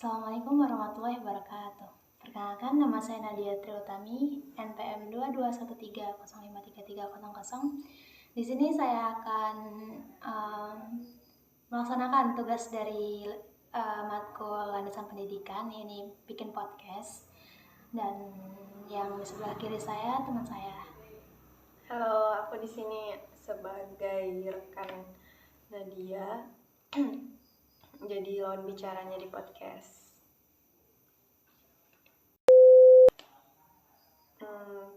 Assalamualaikum warahmatullahi wabarakatuh. Perkenalkan, nama saya Nadia Triutami, NPM 2213053300. Di sini saya akan melaksanakan tugas dari matkul landasan pendidikan, ini bikin podcast. Dan yang di sebelah kiri saya teman saya. Halo, aku di sini sebagai rekan Nadia. Jadi lawan bicaranya di podcast.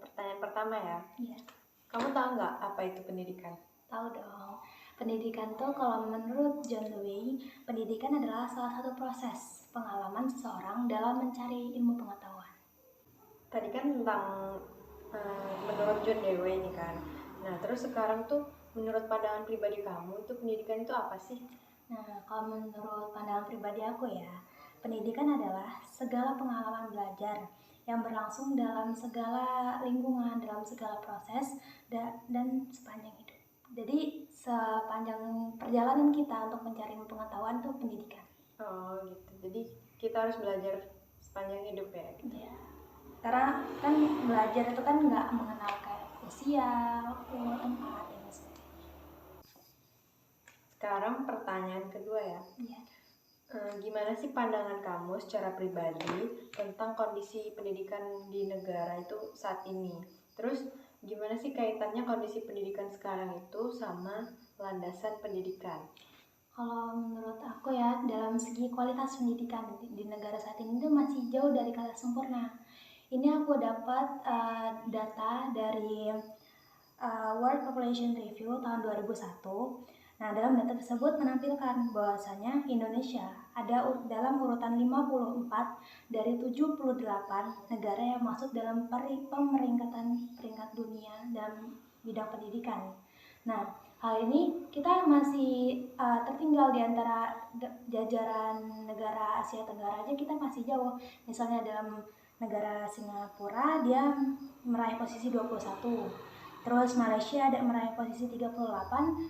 Pertanyaan pertama ya. Iya. Kamu tahu nggak apa itu pendidikan? Tahu dong. Pendidikan tuh kalau menurut John Dewey, pendidikan adalah salah satu proses pengalaman seseorang dalam mencari ilmu pengetahuan. Tadi kan tentang menurut John Dewey ini kan. Nah, terus sekarang tuh menurut pandangan pribadi kamu itu pendidikan itu apa sih? Nah, kalau menurut pandangan pribadi aku ya, pendidikan adalah segala pengalaman belajar yang berlangsung dalam segala lingkungan, dalam segala proses, dan sepanjang hidup. Jadi, sepanjang perjalanan kita untuk mencari pengetahuan itu pendidikan. Oh gitu, jadi kita harus belajar sepanjang hidup ya? Iya, karena kan belajar itu kan nggak mengenal kayak usia, waktu, tempat, dan sebagainya. Sekarang pertanyaan kedua ya. Iya. Gimana sih pandangan kamu secara pribadi tentang kondisi pendidikan di negara itu saat ini? Terus gimana sih kaitannya kondisi pendidikan sekarang itu sama landasan pendidikan? Kalau menurut aku ya, dalam segi kualitas pendidikan di negara saat ini itu masih jauh dari kata sempurna. Ini aku dapat data dari World Population Review tahun 2001. Nah, dalam data tersebut menampilkan bahwasanya Indonesia ada dalam urutan 54 dari 78 negara yang masuk dalam peringkat dunia dalam bidang pendidikan. Nah, hal ini kita masih tertinggal di antara jajaran negara Asia Tenggara aja, kita masih jauh. Misalnya dalam negara Singapura dia meraih posisi 21. Terus Malaysia ada meraih posisi 38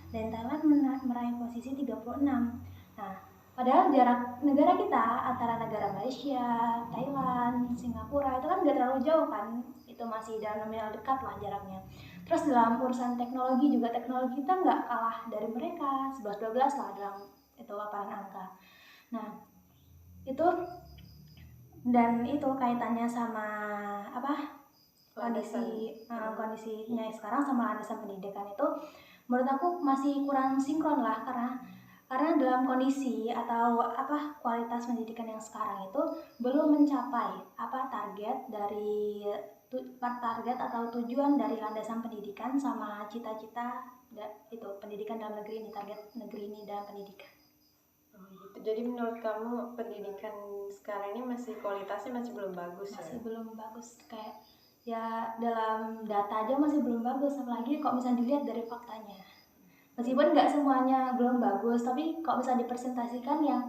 dan Thailand meraih posisi 36. Nah, padahal jarak negara kita antara negara Malaysia, Thailand, Singapura itu kan gak terlalu jauh kan. Itu masih dalam nominal dekat lah jaraknya. Terus dalam urusan teknologi juga, teknologi kita nggak kalah dari mereka, 11-12 lah dalam itu paparan angka. Nah, itu dan itu kaitannya sama apa? Kondisinya sekarang sama landasan pendidikan itu menurut aku masih kurang sinkron lah, karena dalam kondisi atau kualitas pendidikan yang sekarang itu belum mencapai target atau tujuan dari landasan pendidikan sama cita-cita itu pendidikan dalam negeri ini, target negeri ini dalam pendidikan. Gitu. Jadi menurut kamu pendidikan sekarang ini masih kualitasnya masih belum bagus ya? Masih belum bagus, kayak ya dalam data aja masih belum bagus, apalagi kok misalnya dilihat dari faktanya. Meskipun nggak semuanya belum bagus, tapi kok bisa dipresentasikan yang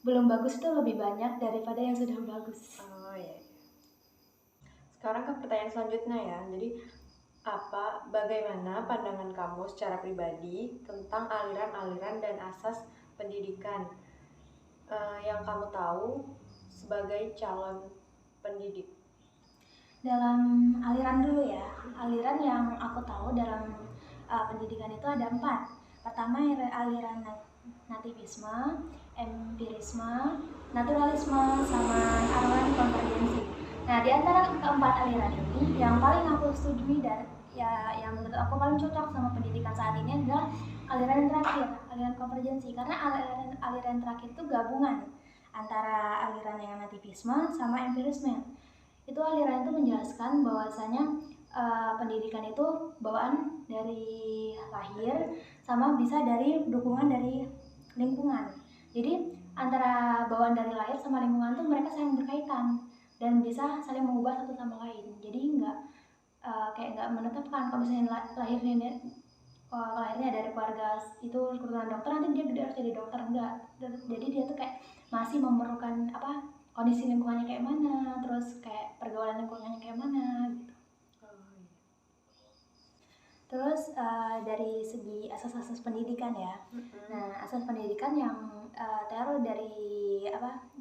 belum bagus itu lebih banyak daripada yang sudah bagus. Oh iya. Sekarang ke pertanyaan selanjutnya ya. Jadi bagaimana pandangan kamu secara pribadi tentang aliran-aliran dan asas pendidikan yang kamu tahu sebagai calon pendidik? Dalam aliran dulu ya, aliran yang aku tahu dalam pendidikan itu ada 4. Pertama aliran nativisme, empirisme, naturalisme, sama aliran konvergensi. Nah, di antara keempat aliran ini, yang paling aku setujui dan ya yang menurut aku paling cocok sama pendidikan saat ini adalah aliran yang terakhir, aliran konvergensi. Karena aliran terakhir itu gabungan antara aliran yang nativisme sama empirisme. Itu aliran itu menjelaskan bahwasanya pendidikan itu bawaan dari lahir sama bisa dari dukungan dari lingkungan. Jadi antara bawaan dari lahir sama lingkungan tuh mereka saling berkaitan dan bisa saling mengubah satu sama lain. Jadi nggak menetapkan kalau misalnya lahirnya dari keluarga itu keturunan dokter, nanti dia gede harus jadi dokter, enggak. Jadi dia tuh kayak masih memerlukan kondisi lingkungannya kayak mana, terus kayak pergaulan lingkungannya kayak mana gitu. Terus dari segi asas-asas pendidikan ya. Nah, asas pendidikan yang teror dari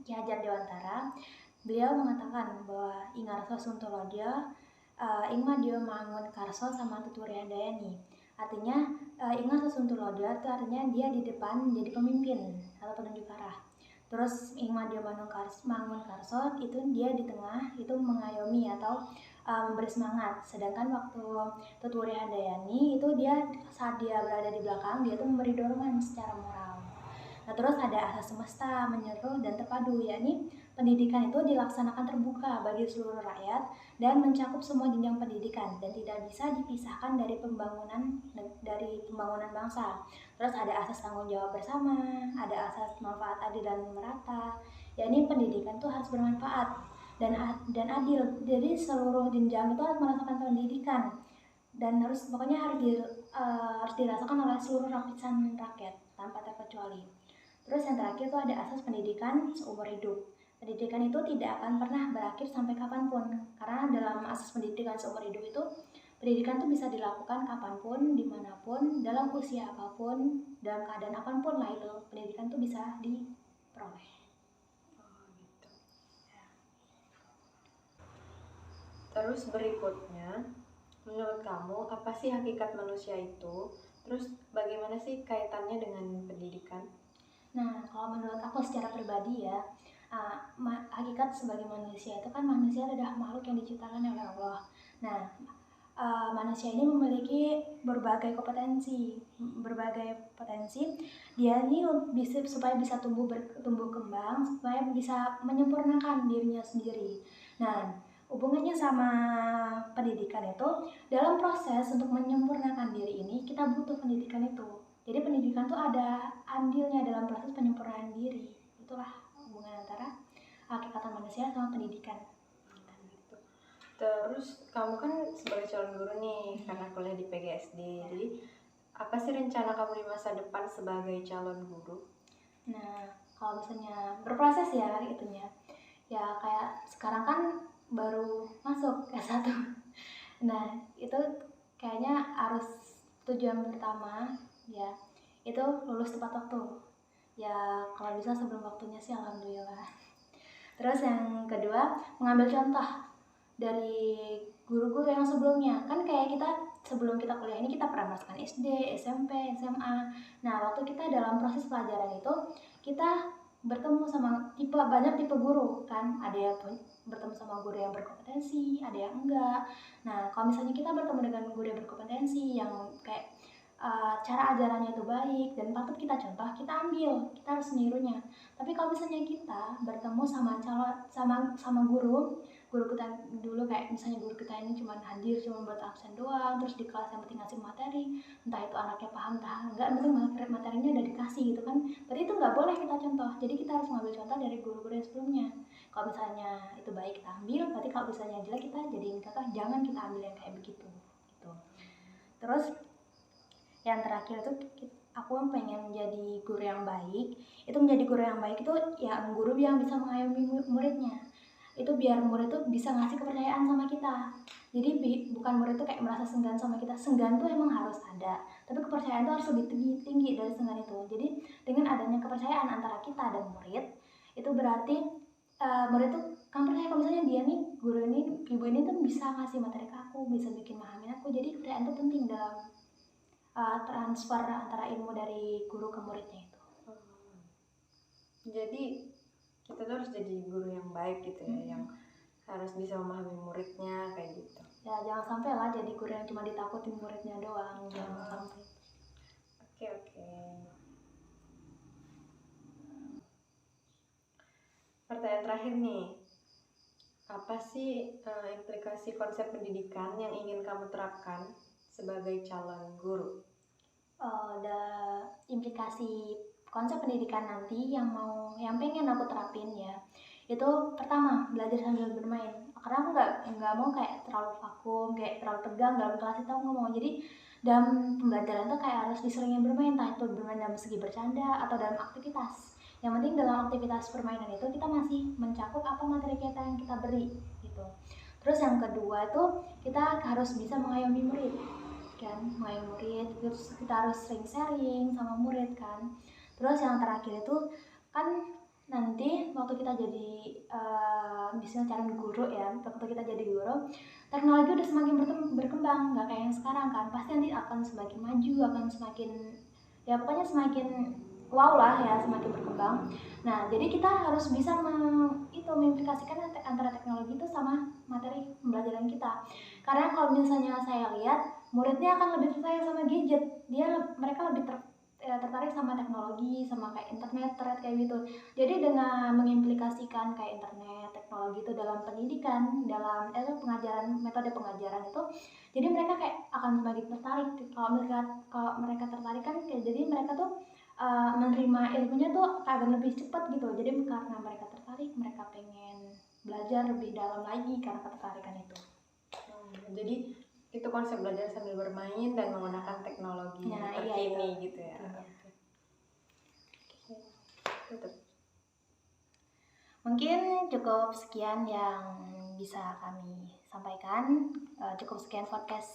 Ki Hajar Dewantara, beliau mengatakan bahwa Ingarso Suntolodio Ingmadio Mangun Karso sama Tuturi Handayani. Artinya Ingarso Suntolodio itu artinya dia di depan menjadi pemimpin atau penunjuk arah. Terus Ingmadio Mangun Karso itu dia di tengah itu mengayomi atau memberi semangat. Sedangkan waktu Tuturi Handayani itu dia saat dia berada di belakang dia tuh memberi dorongan secara moral. Nah, terus ada asas semesta, menyeluruh dan terpadu, yakni pendidikan itu dilaksanakan terbuka bagi seluruh rakyat dan mencakup semua jenjang pendidikan dan tidak bisa dipisahkan dari pembangunan bangsa. Terus ada asas tanggung jawab bersama, ada asas manfaat adil dan merata, yakni pendidikan itu harus bermanfaat dan adil. Jadi seluruh jenjang itu harus merasakan pendidikan dan harus dirasakan oleh seluruh lapisan rakyat tanpa terkecuali. Terus yang terakhir itu ada asas pendidikan seumur hidup. Pendidikan itu tidak akan pernah berakhir sampai kapanpun, karena dalam asas pendidikan seumur hidup itu pendidikan itu bisa dilakukan kapanpun, dimanapun, dalam usia apapun, dalam keadaan apapun lah itu pendidikan itu bisa diperoleh. Gitu. Terus berikutnya, menurut kamu apa sih hakikat manusia itu? Terus bagaimana sih kaitannya dengan pendidikan? Nah, kalau menurut aku secara pribadi ya, hakikat sebagai manusia itu kan manusia adalah makhluk yang diciptakan oleh Allah. Nah, manusia ini memiliki berbagai potensi. Dia ini supaya bisa tumbuh kembang, supaya bisa menyempurnakan dirinya sendiri. Nah, hubungannya sama pendidikan itu, dalam proses untuk menyempurnakan diri ini kita butuh pendidikan itu. Jadi pendidikan itu ada andilnya dalam proses penyempurnaan diri. Itulah hubungan antara hakikatan manusia sama pendidikan. Gitu. Terus kamu kan sebagai calon guru nih, karena kuliah di PGSD. Jadi apa sih rencana kamu di masa depan sebagai calon guru? Nah, kalau misalnya berproses ya itunya. Ya kayak sekarang kan baru masuk S1. Nah, itu kayaknya harus tujuan pertama ya itu lulus tepat waktu ya, kalau bisa sebelum waktunya sih alhamdulillah. Terus yang kedua, mengambil contoh dari guru-guru yang sebelumnya. Kan kayak kita sebelum kita kuliah ini kita pernah merasakan SD, SMP, SMA. Nah, waktu kita dalam proses pelajaran itu kita bertemu sama banyak tipe guru kan. Ada yang bertemu sama guru yang berkompetensi, ada yang enggak. Nah, kalau misalnya kita bertemu dengan guru yang berkompetensi yang kayak cara ajarannya itu baik dan patut kita contoh, kita ambil, kita harus menirunya. Tapi kalau misalnya kita bertemu sama guru kita dulu, kayak misalnya guru kita ini cuma hadir cuma buat absen doang, terus di kelas yang penting ngasih materi, entah itu anaknya paham entah enggak, penting materinya udah dikasih gitu kan, berarti itu nggak boleh kita contoh. Jadi kita harus mengambil contoh dari guru-guru yang sebelumnya. Kalau misalnya itu baik kita ambil, berarti kalau misalnya jelek kita jadiin contoh, jangan kita ambil yang kayak begitu gitu. Terus yang terakhir itu aku pengen jadi guru yang baik. Itu menjadi guru yang baik itu ya guru yang bisa mengayomi muridnya. Itu biar murid tuh bisa ngasih kepercayaan sama kita. Jadi bukan murid tuh kayak merasa senggan sama kita. Senggan tuh emang harus ada, tapi kepercayaan tuh harus lebih tinggi dari senggan itu. Jadi dengan adanya kepercayaan antara kita dan murid, itu berarti murid tuh kan percaya kalau misalnya dia nih, guru ini, ibu ini tuh bisa ngasih materi ke aku, bisa bikin pahamin aku. Jadi kepercayaan tuh penting dalam transfer antara ilmu dari guru ke muridnya itu. Jadi kita tuh harus jadi guru yang baik gitu ya, yang harus bisa memahami muridnya kayak gitu. Ya jangan sampai lah jadi guru yang cuma ditakutin muridnya doang, jangan sampai. Oke. Pertanyaan terakhir nih, apa sih implikasi konsep pendidikan yang ingin kamu terapkan sebagai calon guru? Ada implikasi konsep pendidikan nanti yang pengen aku terapin ya. Itu pertama, belajar sambil bermain. Karena aku nggak mau kayak terlalu vakum, kayak terlalu tegang dalam kelas itu, aku nggak mau. Jadi dalam pembelajaran tuh kayak harus diseringin bermain, entah itu bermain dalam segi bercanda atau dalam aktivitas. Yang penting dalam aktivitas permainan itu kita masih mencakup apa materi kita yang kita beri gitu. Terus yang kedua tuh kita harus bisa mengayomi murid kan, mengayomi murid, terus kita harus sering sharing sama murid kan. Terus yang terakhir itu kan nanti waktu kita jadi misalnya calon guru ya, waktu kita jadi guru, teknologi udah semakin berkembang, nggak kayak yang sekarang kan, pasti nanti akan semakin maju, akan semakin ya pokoknya semakin wow lah ya, semakin berkembang. Nah jadi kita harus bisa mengimplikasikan antara teknologi itu sama materi pembelajaran kita, karena kalau misalnya saya lihat muridnya akan lebih tertarik sama gadget, mereka lebih tertarik sama teknologi, sama kayak internet, kayak gitu. Jadi dengan mengimplikasikan kayak internet, teknologi itu dalam pendidikan, dalam pengajaran, metode pengajaran itu, jadi mereka kayak akan semakin tertarik. Kalau mereka tertarik kan kayak jadi mereka tuh menerima ilmunya tuh agak lebih cepat gitu. Jadi karena mereka tertarik, mereka pengen belajar lebih dalam lagi karena ketertarikan itu. Jadi itu konsep belajar sambil bermain dan menggunakan teknologi terkini gitu ya. Mungkin cukup sekian yang bisa kami sampaikan. Cukup sekian podcast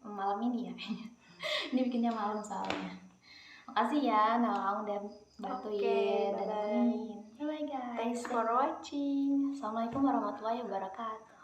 malam ini ya. Ini bikinnya malam soalnya. Makasih ya Nawang udah bantuin dan nemenin. Bye guys. Thanks for watching. Assalamualaikum warahmatullahi wabarakatuh.